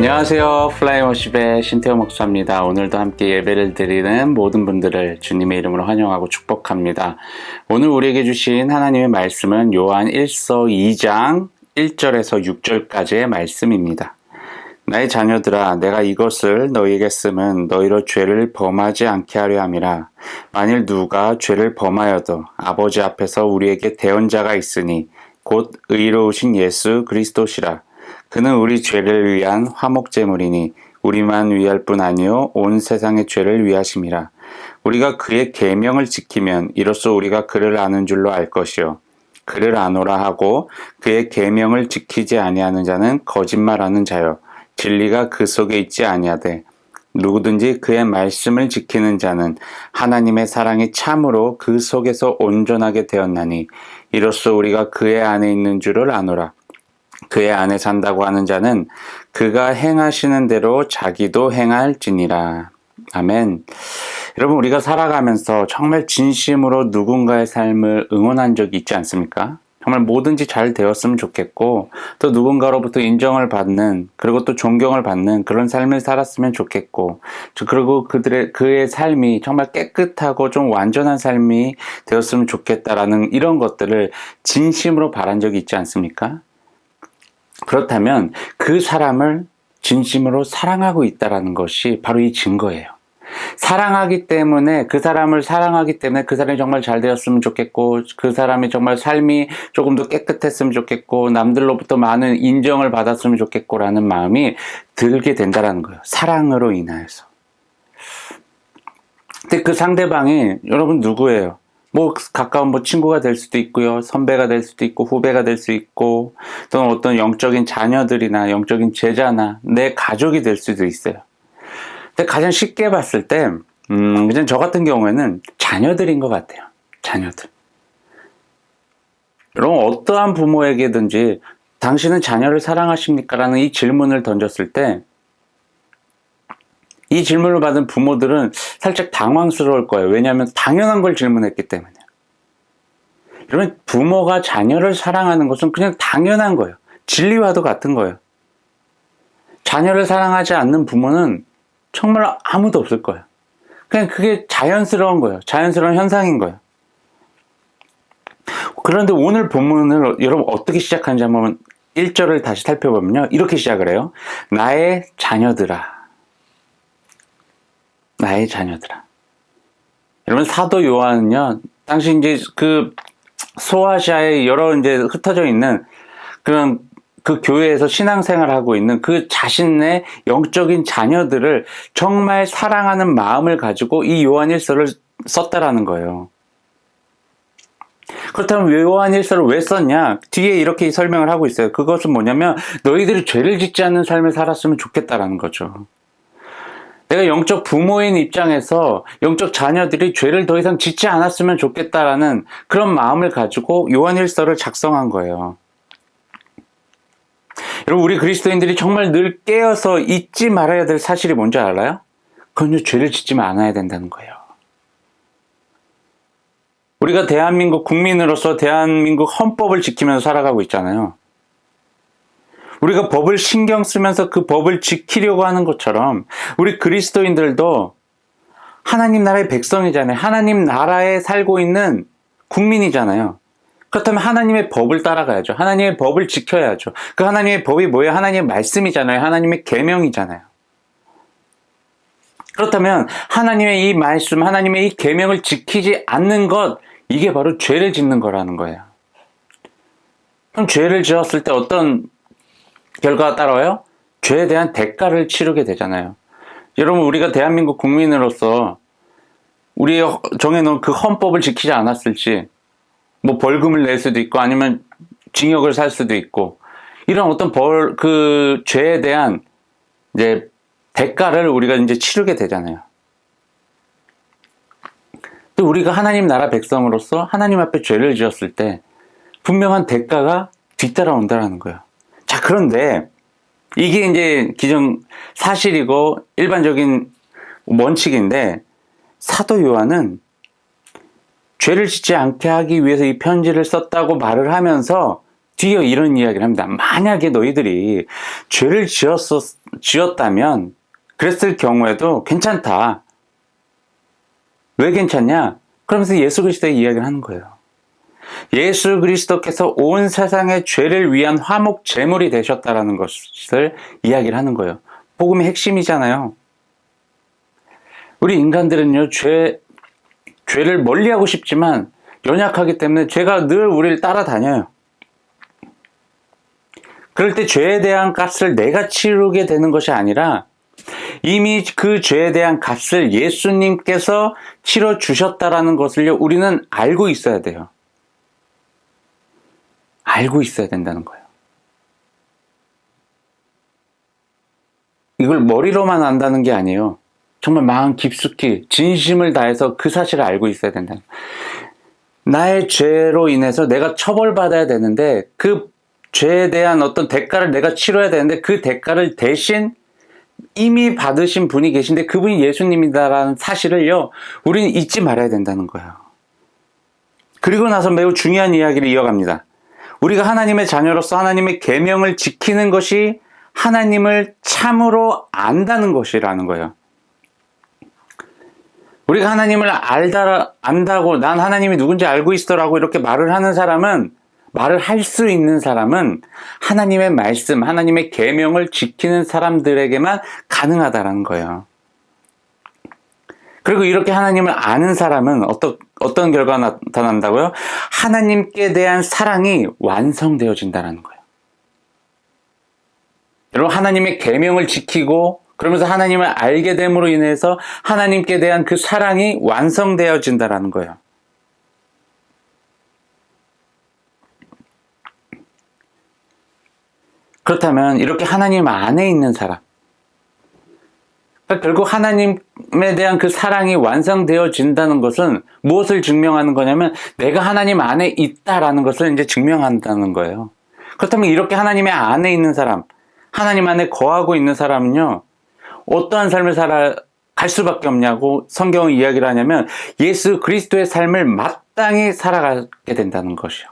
안녕하세요. 플라이워십의 신태호 목사입니다. 오늘도 함께 예배를 드리는 모든 분들을 주님의 이름으로 환영하고 축복합니다. 오늘 우리에게 주신 하나님의 말씀은 요한 1서 2장 1절에서 6절까지의 말씀입니다. 나의 자녀들아, 내가 이것을 너희에게 쓰면 너희로 죄를 범하지 않게 하려 함이라. 만일 누가 죄를 범하여도 아버지 앞에서 우리에게 대언자가 있으니 곧 의로우신 예수 그리스도시라. 그는 우리 죄를 위한 화목제물이니 우리만 위할 뿐 아니요 온 세상의 죄를 위하심이라. 우리가 그의 계명을 지키면 이로써 우리가 그를 아는 줄로 알 것이요 그를 아노라 하고 그의 계명을 지키지 아니하는 자는 거짓말하는 자요 진리가 그 속에 있지 아니하되 누구든지 그의 말씀을 지키는 자는 하나님의 사랑이 참으로 그 속에서 온전하게 되었나니 이로써 우리가 그의 안에 있는 줄을 아노라. 그의 안에 산다고 하는 자는 그가 행하시는 대로 자기도 행할지니라. 아멘. 여러분, 우리가 살아가면서 정말 진심으로 누군가의 삶을 응원한 적이 있지 않습니까? 정말 뭐든지 잘 되었으면 좋겠고 또 누군가로부터 인정을 받는, 그리고 또 존경을 받는 그런 삶을 살았으면 좋겠고, 그리고 그의 삶이 정말 깨끗하고 좀 완전한 삶이 되었으면 좋겠다라는 이런 것들을 진심으로 바란 적이 있지 않습니까? 그렇다면 그 사람을 진심으로 사랑하고 있다는 것이 바로 이 증거예요. 사랑하기 때문에, 그 사람을 사랑하기 때문에 그 사람이 정말 잘 되었으면 좋겠고, 그 사람이 정말 삶이 조금 더 깨끗했으면 좋겠고, 남들로부터 많은 인정을 받았으면 좋겠고 라는 마음이 들게 된다는 거예요. 사랑으로 인하여서. 근데 그 상대방이 여러분 누구예요? 가까운 친구가 될 수도 있고요. 선배가 될 수도 있고, 후배가 될 수 있고, 또는 어떤 영적인 자녀들이나 영적인 제자나 내 가족이 될 수도 있어요. 근데 가장 쉽게 봤을 때, 그냥 저 같은 경우에는 자녀들인 것 같아요. 자녀들. 여러분, 어떠한 부모에게든지 당신은 자녀를 사랑하십니까? 라는 이 질문을 던졌을 때, 이 질문을 받은 부모들은 살짝 당황스러울 거예요. 왜냐하면 당연한 걸 질문했기 때문에. 여러분, 부모가 자녀를 사랑하는 것은 그냥 당연한 거예요. 진리와도 같은 거예요. 자녀를 사랑하지 않는 부모는 정말 아무도 없을 거예요. 그냥 그게 자연스러운 거예요. 자연스러운 현상인 거예요. 그런데 오늘 본문을 여러분 어떻게 시작하는지 한번 1절을 다시 살펴보면요. 이렇게 시작을 해요. 나의 자녀들아. 나의 자녀들아. 여러분, 사도 요한은요, 당시 이제 그 소아시아에 여러 이제 흩어져 있는 그런 그 교회에서 신앙생활을 하고 있는 그 자신의 영적인 자녀들을 정말 사랑하는 마음을 가지고 이 요한 1서를 썼다라는 거예요. 그렇다면 요한 1서를 왜 썼냐? 뒤에 이렇게 설명을 하고 있어요. 그것은 뭐냐면 너희들이 죄를 짓지 않는 삶을 살았으면 좋겠다라는 거죠. 내가 영적 부모인 입장에서 영적 자녀들이 죄를 더 이상 짓지 않았으면 좋겠다라는 그런 마음을 가지고 요한 1서를 작성한 거예요. 여러분, 우리 그리스도인들이 정말 늘 깨어서 잊지 말아야 될 사실이 뭔지 알아요? 그건요, 죄를 짓지 않아야 된다는 거예요. 우리가 대한민국 국민으로서 대한민국 헌법을 지키면서 살아가고 있잖아요. 우리가 법을 신경 쓰면서 그 법을 지키려고 하는 것처럼 우리 그리스도인들도 하나님 나라의 백성이잖아요. 하나님 나라에 살고 있는 국민이잖아요. 그렇다면 하나님의 법을 따라가야죠. 하나님의 법을 지켜야죠. 그 하나님의 법이 뭐예요? 하나님의 말씀이잖아요. 하나님의 계명이잖아요. 그렇다면 하나님의 이 말씀, 하나님의 이 계명을 지키지 않는 것, 이게 바로 죄를 짓는 거라는 거예요. 그럼 죄를 지었을 때 어떤 결과가 따라와요? 죄에 대한 대가를 치르게 되잖아요. 여러분, 우리가 대한민국 국민으로서 우리 정해놓은 그 헌법을 지키지 않았을지, 벌금을 낼 수도 있고, 아니면 징역을 살 수도 있고, 이런 어떤 그 죄에 대한 이제 대가를 우리가 이제 치르게 되잖아요. 또 우리가 하나님 나라 백성으로서 하나님 앞에 죄를 지었을 때 분명한 대가가 뒤따라온다는 거예요. 자, 그런데 이게 이제 기존 사실이고 일반적인 원칙인데, 사도 요한은 죄를 짓지 않게 하기 위해서 이 편지를 썼다고 말을 하면서 뒤에 이런 이야기를 합니다. 만약에 너희들이 죄를 지었다면 그랬을 경우에도 괜찮다. 왜 괜찮냐? 그러면서 예수 그리스도의 이야기를 하는 거예요. 예수 그리스도께서 온 세상의 죄를 위한 화목 제물이 되셨다라는 것을 이야기를 하는 거예요. 복음의 핵심이잖아요. 우리 인간들은요, 죄를 멀리하고 싶지만 연약하기 때문에 죄가 늘 우리를 따라다녀요. 그럴 때 죄에 대한 값을 내가 치르게 되는 것이 아니라 이미 그 죄에 대한 값을 예수님께서 치러주셨다라는 것을요, 우리는 알고 있어야 돼요. 알고 있어야 된다는 거예요. 이걸 머리로만 안다는 게 아니에요. 정말 마음 깊숙이 진심을 다해서 그 사실을 알고 있어야 된다. 나의 죄로 인해서 내가 처벌받아야 되는데 그 죄에 대한 어떤 대가를 내가 치러야 되는데 그 대가를 대신 이미 받으신 분이 계신데 그분이 예수님이다라는 사실을요, 우리는 잊지 말아야 된다는 거예요. 그리고 나서 매우 중요한 이야기를 이어갑니다. 우리가 하나님의 자녀로서 하나님의 계명을 지키는 것이 하나님을 참으로 안다는 것이라는 거예요. 우리가 하나님을 안다고 난 하나님이 누군지 알고 있어라고 이렇게 말을 할 수 있는 사람은 하나님의 말씀, 하나님의 계명을 지키는 사람들에게만 가능하다라는 거예요. 그리고 이렇게 하나님을 아는 사람은 어떤 결과가 나타난다고요? 하나님께 대한 사랑이 완성되어진다는 거예요. 여러분, 하나님의 계명을 지키고 그러면서 하나님을 알게 됨으로 인해서 하나님께 대한 그 사랑이 완성되어진다는 거예요. 그렇다면 이렇게 하나님 안에 있는 사람, 그러니까 결국 하나님에 대한 그 사랑이 완성되어진다는 것은 무엇을 증명하는 거냐면 내가 하나님 안에 있다라는 것을 이제 증명한다는 거예요. 그렇다면 이렇게 하나님의 안에 있는 사람, 하나님 안에 거하고 있는 사람은요, 어떠한 삶을 살아갈 수밖에 없냐고 성경은 이야기를 하냐면 예수 그리스도의 삶을 마땅히 살아가게 된다는 것이요.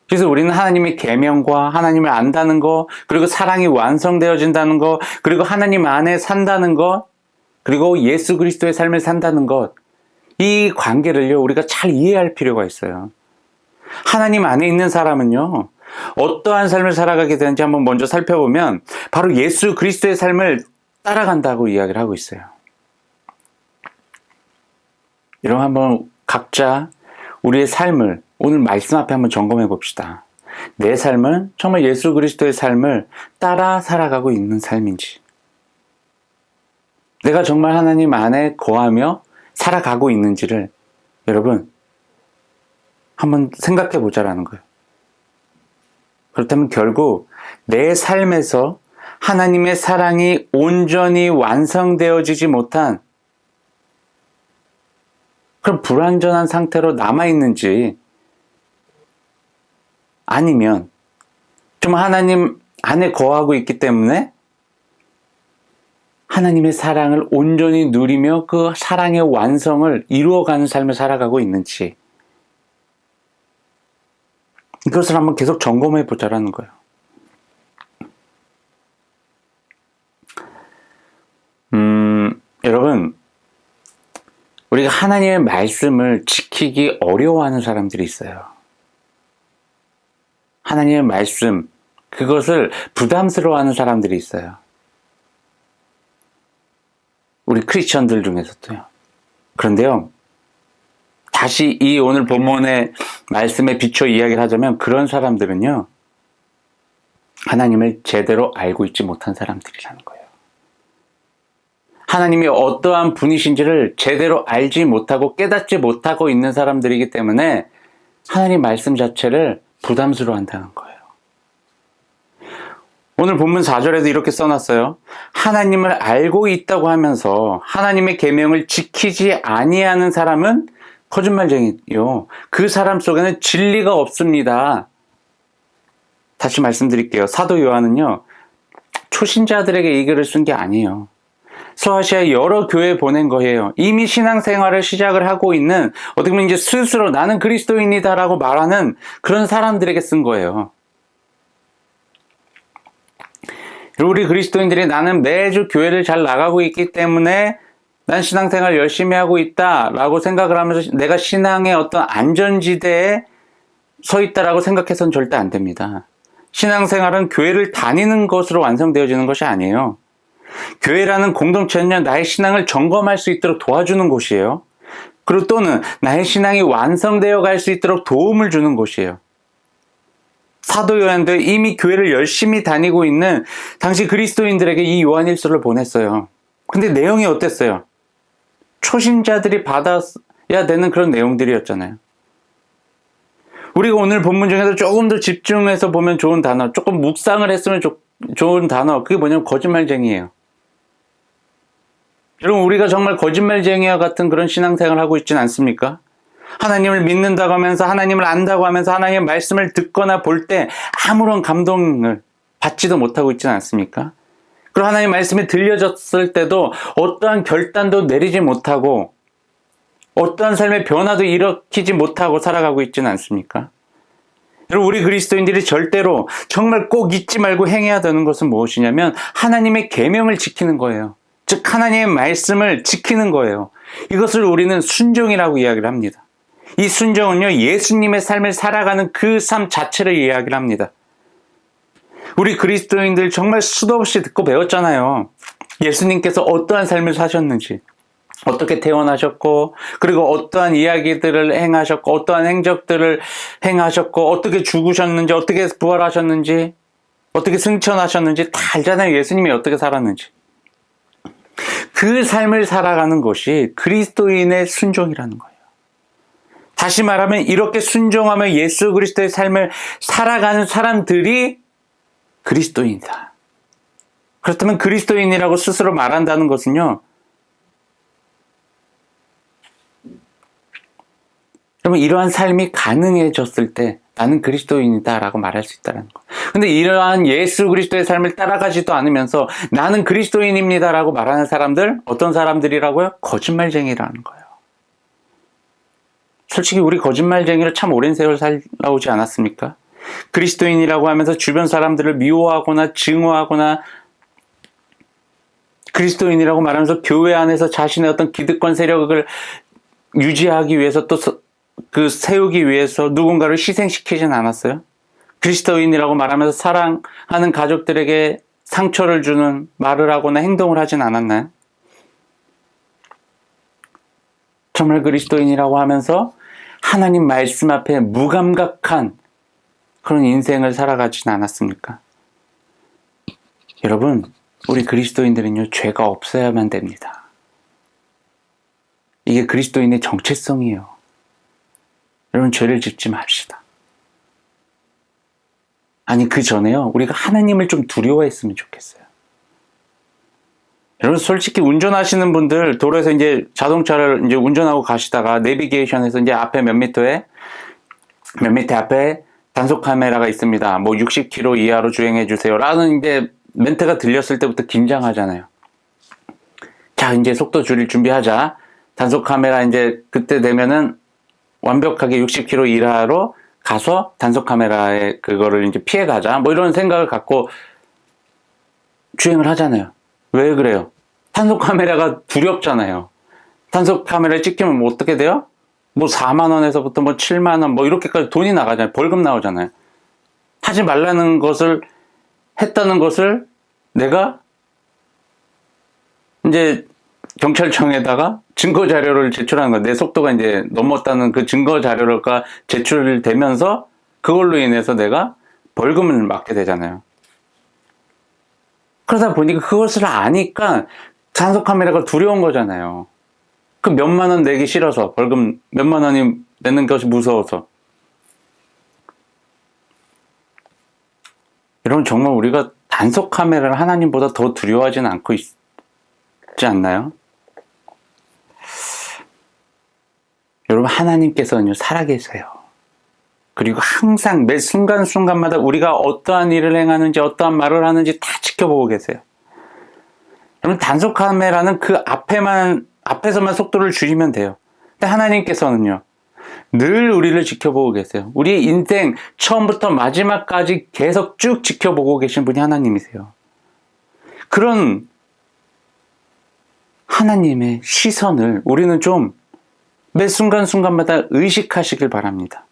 그래서 우리는 하나님의 계명과 하나님을 안다는 것, 그리고 사랑이 완성되어진다는 것, 그리고 하나님 안에 산다는 것, 그리고 예수 그리스도의 삶을 산다는 것, 이 관계를요, 우리가 잘 이해할 필요가 있어요. 하나님 안에 있는 사람은요, 어떠한 삶을 살아가게 되는지 한번 먼저 살펴보면 바로 예수 그리스도의 삶을 따라간다고 이야기를 하고 있어요. 여러분, 한번 각자 우리의 삶을 오늘 말씀 앞에 한번 점검해 봅시다. 내 삶은 정말 예수 그리스도의 삶을 따라 살아가고 있는 삶인지, 내가 정말 하나님 안에 거하며 살아가고 있는지를 여러분 한번 생각해 보자라는 거예요. 그렇다면 결국 내 삶에서 하나님의 사랑이 온전히 완성되어지지 못한 그런 불완전한 상태로 남아있는지, 아니면 정말 하나님 안에 거하고 있기 때문에 하나님의 사랑을 온전히 누리며 그 사랑의 완성을 이루어가는 삶을 살아가고 있는지, 이것을 한번 계속 점검해 보자라는 거예요. 여러분, 우리가 하나님의 말씀을 지키기 어려워하는 사람들이 있어요. 하나님의 말씀, 그것을 부담스러워하는 사람들이 있어요. 우리 크리스천들 중에서도요. 그런데요, 다시 이 오늘 본문의 말씀에 비춰 이야기를 하자면 그런 사람들은요, 하나님을 제대로 알고 있지 못한 사람들이라는 거예요. 하나님이 어떠한 분이신지를 제대로 알지 못하고 깨닫지 못하고 있는 사람들이기 때문에 하나님 말씀 자체를 부담스러워한다는 거예요. 오늘 본문 4절에도 이렇게 써놨어요. 하나님을 알고 있다고 하면서 하나님의 계명을 지키지 아니하는 사람은 거짓말쟁이요. 그 사람 속에는 진리가 없습니다. 다시 말씀드릴게요. 사도 요한은요, 초신자들에게 이 글을 쓴 게 아니에요. 소아시아의 여러 교회에 보낸 거예요. 이미 신앙생활을 시작을 하고 있는, 어떻게 보면 이제 스스로 나는 그리스도인이다라고 말하는 그런 사람들에게 쓴 거예요. 우리 그리스도인들이 나는 매주 교회를 잘 나가고 있기 때문에 난 신앙생활 열심히 하고 있다라고 생각을 하면서 내가 신앙의 어떤 안전지대에 서 있다라고 생각해서는 절대 안 됩니다. 신앙생활은 교회를 다니는 것으로 완성되어지는 것이 아니에요. 교회라는 공동체는요, 나의 신앙을 점검할 수 있도록 도와주는 곳이에요. 그리고 또는 나의 신앙이 완성되어 갈 수 있도록 도움을 주는 곳이에요. 사도 요한도 이미 교회를 열심히 다니고 있는 당시 그리스도인들에게 이 요한일서를 보냈어요. 근데 내용이 어땠어요? 초신자들이 받아야 되는 그런 내용들이었잖아요. 우리가 오늘 본문 중에서 조금 더 집중해서 보면 좋은 단어, 조금 묵상을 했으면 좋은 단어, 그게 뭐냐면 거짓말쟁이에요. 여러분, 우리가 정말 거짓말쟁이와 같은 그런 신앙생활을 하고 있지는 않습니까? 하나님을 믿는다고 하면서, 하나님을 안다고 하면서, 하나님의 말씀을 듣거나 볼 때 아무런 감동을 받지도 못하고 있지는 않습니까? 그리고 하나님의 말씀이 들려졌을 때도 어떠한 결단도 내리지 못하고 어떠한 삶의 변화도 일으키지 못하고 살아가고 있지는 않습니까? 여러분, 우리 그리스도인들이 절대로 정말 꼭 잊지 말고 행해야 되는 것은 무엇이냐면 하나님의 계명을 지키는 거예요. 즉 하나님의 말씀을 지키는 거예요. 이것을 우리는 순종이라고 이야기를 합니다. 이 순종은요, 예수님의 삶을 살아가는 그 삶 자체를 이야기를 합니다. 우리 그리스도인들 정말 수도 없이 듣고 배웠잖아요. 예수님께서 어떠한 삶을 사셨는지, 어떻게 태어나셨고, 그리고 어떠한 이야기들을 행하셨고, 어떠한 행적들을 행하셨고, 어떻게 죽으셨는지, 어떻게 부활하셨는지, 어떻게 승천하셨는지 다 알잖아요. 예수님이 어떻게 살았는지. 그 삶을 살아가는 것이 그리스도인의 순종이라는 거예요. 다시 말하면 이렇게 순종하며 예수 그리스도의 삶을 살아가는 사람들이 그리스도인이다. 그렇다면 그리스도인이라고 스스로 말한다는 것은요, 여러분, 이러한 삶이 가능해졌을 때 나는 그리스도인이다라고 말할 수 있다는 거. 근데 이러한 예수 그리스도의 삶을 따라가지도 않으면서 나는 그리스도인입니다라고 말하는 사람들, 어떤 사람들이라고요? 거짓말쟁이라는 거예요. 솔직히 우리 거짓말쟁이를 참 오랜 세월 살아오지 않았습니까? 그리스도인이라고 하면서 주변 사람들을 미워하거나 증오하거나, 그리스도인이라고 말하면서 교회 안에서 자신의 어떤 기득권 세력을 유지하기 위해서 또 그 세우기 위해서 누군가를 희생시키진 않았어요? 그리스도인이라고 말하면서 사랑하는 가족들에게 상처를 주는 말을 하거나 행동을 하진 않았나요? 정말 그리스도인이라고 하면서 하나님 말씀 앞에 무감각한 그런 인생을 살아가진 않았습니까? 여러분, 우리 그리스도인들은요, 죄가 없어야만 됩니다. 이게 그리스도인의 정체성이에요. 여러분, 죄를 짓지 맙시다. 아니, 그 전에요, 우리가 하나님을 좀 두려워했으면 좋겠어요. 여러분, 솔직히 운전하시는 분들, 도로에서 이제 자동차를 이제 운전하고 가시다가 내비게이션에서 이제 앞에 몇 미터 앞에 단속 카메라가 있습니다. 뭐 60km 이하로 주행해 주세요. 라는 이제 멘트가 들렸을 때부터 긴장하잖아요. 자, 이제 속도 줄일 준비하자. 단속 카메라 이제 그때 되면은 완벽하게 60km 이하로 가서 단속 카메라에 그거를 이제 피해 가자. 뭐 이런 생각을 갖고 주행을 하잖아요. 왜 그래요? 단속 카메라가 두렵잖아요. 단속 카메라에 찍히면 뭐 어떻게 돼요? 뭐 4만 원에서부터 뭐 7만 원 뭐 이렇게까지 돈이 나가잖아요. 벌금 나오잖아요. 하지 말라는 것을 했다는 것을 내가 이제 경찰청에다가 증거 자료를 제출하는 거야. 내 속도가 이제 넘었다는 그 증거 자료가 제출되면서 그걸로 인해서 내가 벌금을 맞게 되잖아요. 그러다 보니까 그것을 아니까 단속 카메라가 두려운 거잖아요. 그 몇만 원 내기 싫어서, 벌금 몇만 원이 내는 것이 무서워서. 여러분, 정말 우리가 단속 카메라를 하나님보다 더 두려워하지는 않고 있지 않나요? 여러분, 하나님께서는요, 살아계세요. 그리고 항상 매 순간순간마다 우리가 어떠한 일을 행하는지, 어떠한 말을 하는지 다 지켜보고 계세요. 그러면 단속 카메라는 그 앞에서만 속도를 줄이면 돼요. 근데 하나님께서는요, 늘 우리를 지켜보고 계세요. 우리 인생 처음부터 마지막까지 계속 쭉 지켜보고 계신 분이 하나님이세요. 그런 하나님의 시선을 우리는 좀 매 순간순간마다 의식하시길 바랍니다.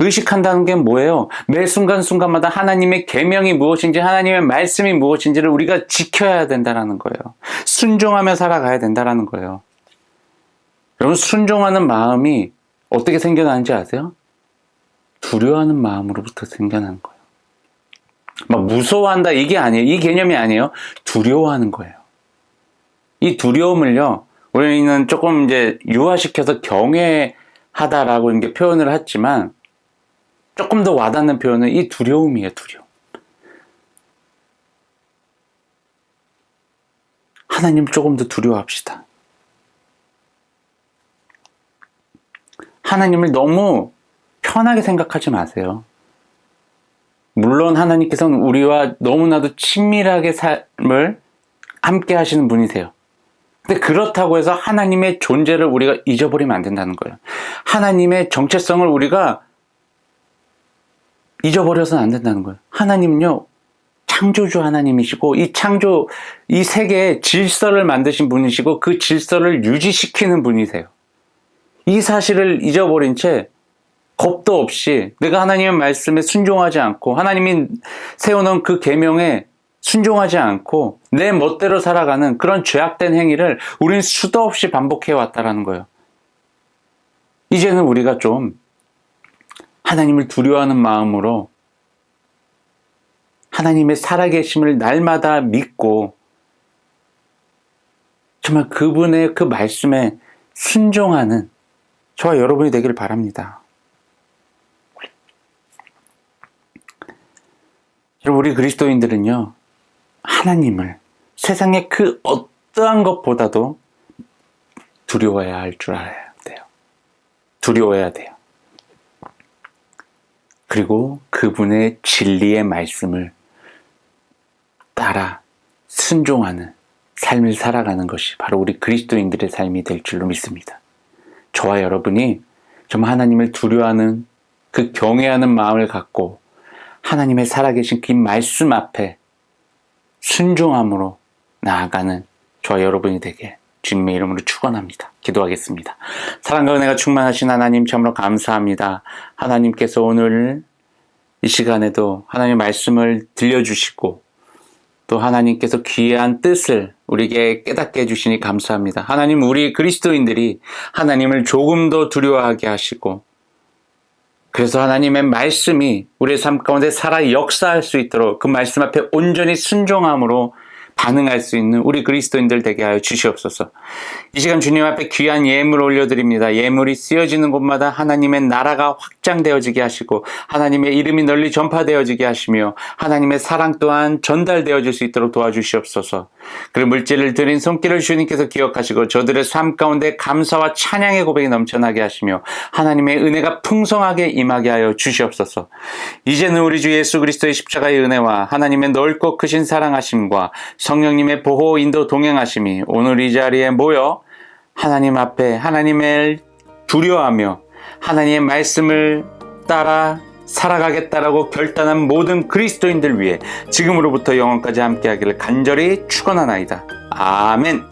의식한다는 게 뭐예요? 매 순간순간마다 하나님의 계명이 무엇인지, 하나님의 말씀이 무엇인지를 우리가 지켜야 된다는 거예요. 순종하며 살아가야 된다는 거예요. 여러분, 순종하는 마음이 어떻게 생겨나는지 아세요? 두려워하는 마음으로부터 생겨나는 거예요. 막 무서워한다 이게 아니에요. 이 개념이 아니에요. 두려워하는 거예요. 이 두려움을요, 우리는 조금 이제 유화시켜서 경외하다라고 이렇게 표현을 했지만, 조금 더 와닿는 표현은 이 두려움이에요, 두려움. 하나님 조금 더 두려워합시다. 하나님을 너무 편하게 생각하지 마세요. 물론 하나님께서는 우리와 너무나도 친밀하게 삶을 함께 하시는 분이세요. 근데 그렇다고 해서 하나님의 존재를 우리가 잊어버리면 안 된다는 거예요. 하나님의 정체성을 우리가 잊어버려서는 안 된다는 거예요. 하나님은요, 창조주 하나님이시고, 이 세계의 질서를 만드신 분이시고, 그 질서를 유지시키는 분이세요. 이 사실을 잊어버린 채 겁도 없이 내가 하나님의 말씀에 순종하지 않고, 하나님이 세워놓은 그 계명에 순종하지 않고 내 멋대로 살아가는 그런 죄악된 행위를 우리는 수도 없이 반복해 왔다라는 거예요. 이제는 우리가 좀 하나님을 두려워하는 마음으로 하나님의 살아계심을 날마다 믿고 정말 그분의 그 말씀에 순종하는 저와 여러분이 되기를 바랍니다. 우리 그리스도인들은요, 하나님을 세상의 그 어떠한 것보다도 두려워해야 할 줄 알아야 돼요. 두려워해야 돼요. 그리고 그분의 진리의 말씀을 따라 순종하는 삶을 살아가는 것이 바로 우리 그리스도인들의 삶이 될 줄로 믿습니다. 저와 여러분이 정말 하나님을 두려워하는 그 경외하는 마음을 갖고 하나님의 살아계신 그 말씀 앞에 순종함으로 나아가는 저와 여러분이 되게 주님의 이름으로 축원합니다. 기도하겠습니다. 사랑과 은혜가 충만하신 하나님, 참으로 감사합니다. 하나님께서 오늘 이 시간에도 하나님의 말씀을 들려주시고 또 하나님께서 귀한 뜻을 우리에게 깨닫게 해주시니 감사합니다. 하나님, 우리 그리스도인들이 하나님을 조금 더 두려워하게 하시고, 그래서 하나님의 말씀이 우리의 삶 가운데 살아 역사할 수 있도록 그 말씀 앞에 온전히 순종함으로 반응할 수 있는 우리 그리스도인들 되게 하여 주시옵소서. 이 시간 주님 앞에 귀한 예물을 올려드립니다. 예물이 쓰여지는 곳마다 하나님의 나라가 확장되어지게 하시고 하나님의 이름이 널리 전파되어지게 하시며 하나님의 사랑 또한 전달되어질 수 있도록 도와주시옵소서. 그 물질을 드린 손길을 주님께서 기억하시고 저들의 삶 가운데 감사와 찬양의 고백이 넘쳐나게 하시며 하나님의 은혜가 풍성하게 임하게 하여 주시옵소서. 이제는 우리 주 예수 그리스도의 십자가의 은혜와 하나님의 넓고 크신 사랑하심과 성령님의 보호, 인도, 동행하심이 오늘 이 자리에 모여 하나님 앞에 하나님을 두려워하며 하나님의 말씀을 따라 살아가겠다라고 결단한 모든 그리스도인들 위해 지금으로부터 영원까지 함께하기를 간절히 축원하나이다. 아멘.